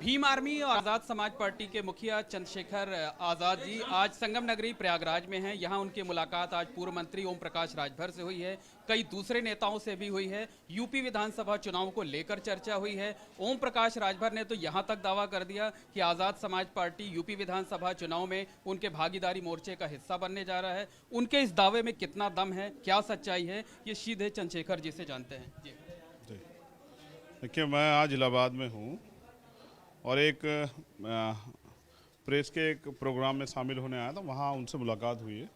Bhim army और आज़ाद समाज party के मुखिया चंद्रशेखर आज़ाद जी आज संगम नगरी प्रयागराज में हैं। यहां उनकी मुलाकात आज पूर्व मंत्री ओम प्रकाश राजभर से हुई है, कई दूसरे नेताओं से भी हुई है। यूपी विधानसभा चुनाव को लेकर चर्चा हुई है। ओम प्रकाश राजभर ने तो यहां तक दावा कर दिया कि आज़ाद समाज पार्टी यूपी विधानसभा चुनाव में उनके भागीदारी मोर्चे का हिस्सा बनने जा रहा है। उनके इस दावे में कितना दम है, क्या सच्चाई है, ये सीधे चंद्रशेखर जी से जानते हैं। जी देखिए, मैं आज इलाहाबाद में हूँ और एक प्रेस के एक प्रोग्राम में शामिल होने आया था। वहाँ उनसे मुलाकात हुई है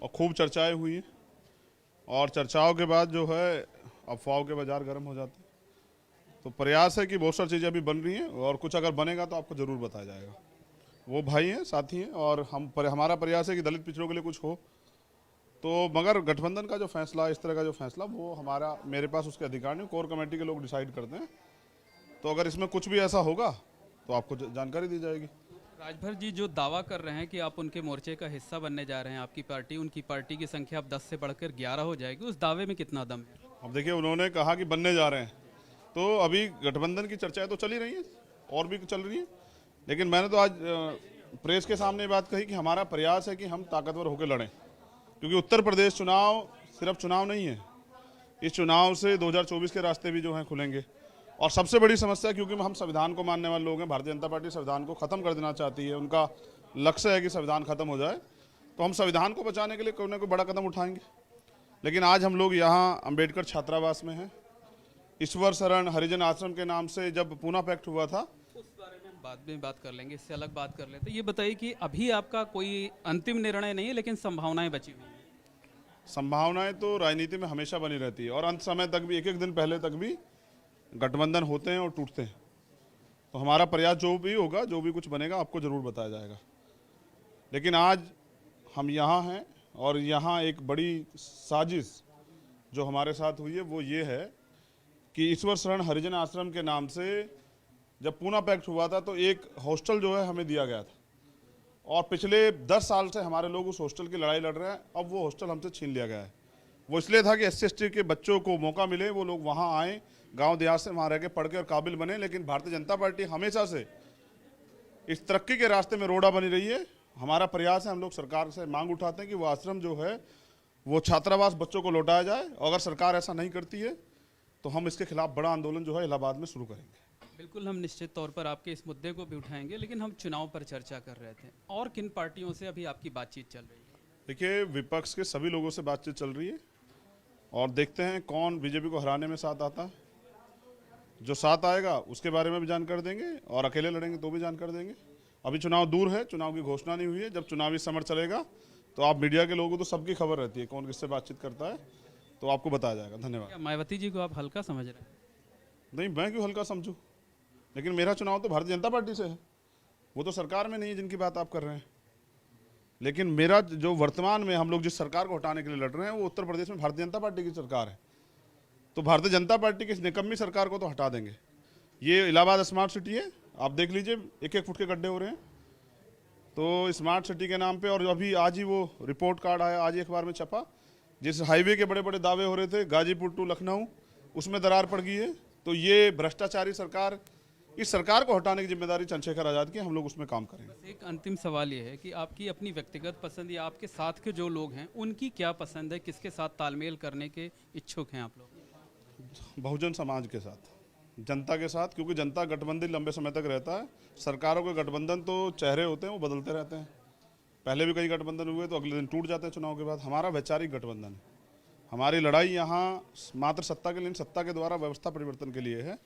और खूब चर्चाएं हुई हैं और चर्चाओं के बाद जो है अफवाहों के बाजार गर्म हो जाते हैं। तो प्रयास है कि बहुत सारी चीज़ें अभी बन रही हैं और कुछ अगर बनेगा तो आपको ज़रूर बताया जाएगा। वो भाई हैं, साथी हैं और हमारा प्रयास है कि दलित पिछड़ों के लिए कुछ हो। तो मगर गठबंधन का जो फैसला, इस तरह का जो फैसला, वो मेरे पास उसके अधिकार नहीं, कोर कमेटी के लोग डिसाइड करते हैं। तो अगर इसमें कुछ भी ऐसा होगा तो आपको जानकारी दी जाएगी। राजभर जी जो दावा कर रहे हैं कि आप उनके मोर्चे का हिस्सा बनने जा रहे हैं, आपकी पार्टी, उनकी पार्टी की संख्या अब 10 से बढ़कर 11 हो जाएगी, उस दावे में कितना दम है? अब देखिए, उन्होंने कहा कि बनने जा रहे हैं, तो अभी गठबंधन की चर्चाएं तो चल ही रही हैं और भी चल रही हैं। लेकिन मैंने तो आज प्रेस के सामने बात कही कि हमारा प्रयास है कि हम ताकतवर होकर लड़ें, क्योंकि उत्तर प्रदेश चुनाव सिर्फ चुनाव नहीं है। इस चुनाव से 2024 के रास्ते भी जो हैं खुलेंगे। और सबसे बड़ी समस्या, क्योंकि हम संविधान को मानने वाले लोग हैं, भारतीय जनता पार्टी संविधान को ख़त्म कर देना चाहती है, उनका लक्ष्य है कि संविधान ख़त्म हो जाए। तो हम संविधान को बचाने के लिए कोई ना कोई बड़ा कदम उठाएंगे। लेकिन आज हम लोग यहाँ अंबेडकर छात्रावास में हैं। ईश्वर शरण हरिजन आश्रम के नाम से जब पूना पैक्ट हुआ था, उस बारे में हम बाद में बात कर लेंगे, इससे अलग बात कर लेते हैं। ये बताइए कि अभी आपका कोई अंतिम निर्णय नहीं है, लेकिन संभावनाएं बची हुई हैं। संभावनाएं तो राजनीति में हमेशा बनी रहती है और अंत समय तक भी, एक एक दिन पहले तक भी गठबंधन होते हैं और टूटते हैं। तो हमारा प्रयास जो भी होगा, जो भी कुछ बनेगा, आपको ज़रूर बताया जाएगा। लेकिन आज हम यहाँ हैं और यहाँ एक बड़ी साजिश जो हमारे साथ हुई है वो ये है कि ईश्वर शरण हरिजन आश्रम के नाम से जब पूना पैक्ट हुआ था तो एक हॉस्टल जो है हमें दिया गया था और पिछले 10 साल से हमारे लोग उस हॉस्टल की लड़ाई लड़ रहे हैं। अब वो हॉस्टल हमसे छीन लिया गया है। वो इसलिए था कि SC/ST के बच्चों को मौका मिले, वो लोग वहाँ आएँ, गांव देहात से वहाँ रह के पढ़ के और काबिल बने। लेकिन भारतीय जनता पार्टी हमेशा से इस तरक्की के रास्ते में रोड़ा बनी रही है। हमारा प्रयास है, हम लोग सरकार से मांग उठाते हैं कि वो आश्रम जो है वो छात्रावास बच्चों को लौटाया जाए। अगर सरकार ऐसा नहीं करती है तो हम इसके खिलाफ बड़ा आंदोलन जो है इलाहाबाद में शुरू करेंगे। बिल्कुल, हम निश्चित तौर पर आपके इस मुद्दे को भी उठाएंगे, लेकिन हम चुनाव पर चर्चा कर रहे थे। और किन पार्टियों से अभी आपकी बातचीत चल रही है? देखिए, विपक्ष के सभी लोगों से बातचीत चल रही है और देखते हैं कौन बीजेपी को हराने में साथ आता है। जो साथ आएगा उसके बारे में भी जानकारी देंगे और अकेले लड़ेंगे तो भी जानकारी देंगे। अभी चुनाव दूर है, चुनाव की घोषणा नहीं हुई है। जब चुनावी समर चलेगा तो आप मीडिया के लोगों को तो सबकी खबर रहती है, कौन किससे बातचीत करता है, तो आपको बताया जाएगा। धन्यवाद। मायावती जी को आप हल्का समझ रहे हैं? नहीं, मैं क्यों हल्का समझूं? लेकिन मेरा चुनाव तो भारतीय जनता पार्टी से है, वो तो सरकार में नहीं है जिनकी बात आप कर रहे हैं। लेकिन मेरा जो वर्तमान में हम लोग जिस सरकार को हटाने के लिए लड़ रहे हैं वो उत्तर प्रदेश में भारतीय जनता पार्टी की सरकार है। तो भारतीय जनता पार्टी की इस निकम्मी सरकार को तो हटा देंगे। ये इलाहाबाद स्मार्ट सिटी है, आप देख लीजिए, 1-1 फुट के गड्ढे हो रहे हैं। तो स्मार्ट सिटी के नाम पे, और अभी आज ही वो रिपोर्ट कार्ड आया, आज ही अखबार में छपा, जिस हाईवे के बड़े बड़े दावे हो रहे थे गाजीपुर टू लखनऊ, उसमें दरार पड़ गई है। तो ये भ्रष्टाचारी सरकार, इस सरकार को हटाने की जिम्मेदारी चंद्रशेखर आज़ाद की, हम लोग उसमें काम करेंगे। एक अंतिम सवाल ये है कि आपकी अपनी व्यक्तिगत पसंद या आपके साथ के जो लोग हैं उनकी क्या पसंद है, किसके साथ तालमेल करने के इच्छुक हैं आप लोग? बहुजन समाज के साथ, जनता के साथ, क्योंकि जनता गठबंधन लंबे समय तक रहता है। सरकारों के गठबंधन तो चेहरे होते हैं, वो बदलते रहते हैं। पहले भी कई गठबंधन हुए तो अगले दिन टूट जाते हैं चुनाव के बाद। हमारा वैचारिक गठबंधन है। हमारी लड़ाई यहाँ मात्र सत्ता के लिए, सत्ता के द्वारा व्यवस्था परिवर्तन के लिए है।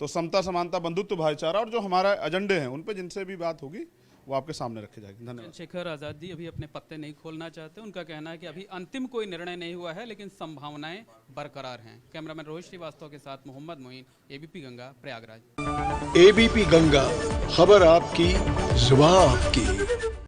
तो समता, समानता, बंधुत्व, भाईचारा और जो हमारा एजेंडे हैं उन पे जिनसे भी बात होगी वो आपके सामने रखी जाएगी। धन्यवाद। चंद्रशेखर आज़ाद जी अभी अपने पत्ते नहीं खोलना चाहते। उनका कहना है कि अभी अंतिम कोई निर्णय नहीं हुआ है, लेकिन संभावनाएं बरकरार हैं। कैमरामैन रोहित श्रीवास्तव के साथ मोहम्मद मोइन, ABP गंगा, प्रयागराज। ABP गंगा, खबर आपकी, जुबान आपकी।